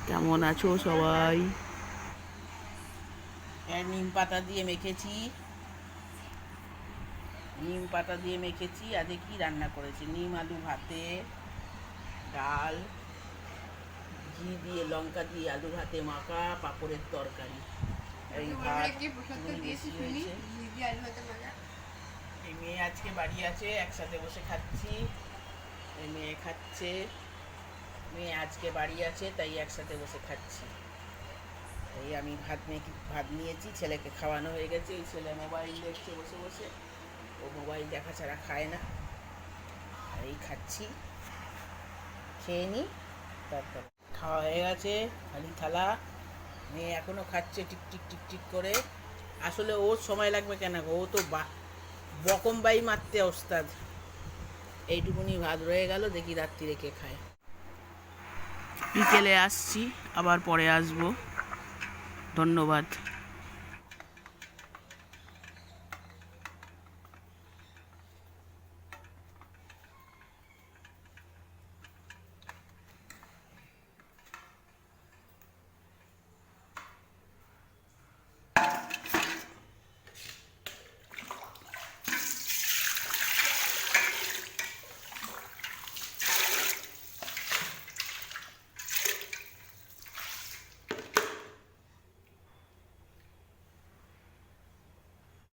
কেমন আছো সবাই? নিম পাতা দিয়ে মেখেছি। আজকে কি রান্না করেছি? নিম আলু ভাতে, ডাল, ঘি দিয়ে লঙ্কা দিয়ে আলু ভাতে মাখা, পাঁপড়ের তরকারি। এই ভাত বেশি হয়েছে। এই মেয়ে আজকে বাড়ি আছে, একসাথে বসে খাচ্ছি। এই মেয়ে খাচ্ছে, মেয়ে আজকে বাড়ি আছে তাই একসাথে বসে খাচ্ছি। এই আমি ভাত নিয়েছি, ছেলেকে খাওয়ানো হয়ে গেছে। এই ছেলে মোবাইল দেখছে বসে বসে, ও মোবাইল দেখা ছাড়া খায় না। আর এই খাচ্ছি, খেয়ে নিই, তারপর খাওয়া হয়ে গেছে। খালি থালা, মেয়ে এখনও খাচ্ছে টিক টিক টিক টিক করে। আসলে ওর সময় লাগবে কেন গো, ও তো বকমবাই মারতে ওস্তাদ। এইটুকুনি ভাত রয়ে গেল, দেখি রাত্রি রেখে খায়। বিকেলে আসছি, আবার পরে আসবো। ধন্যবাদ।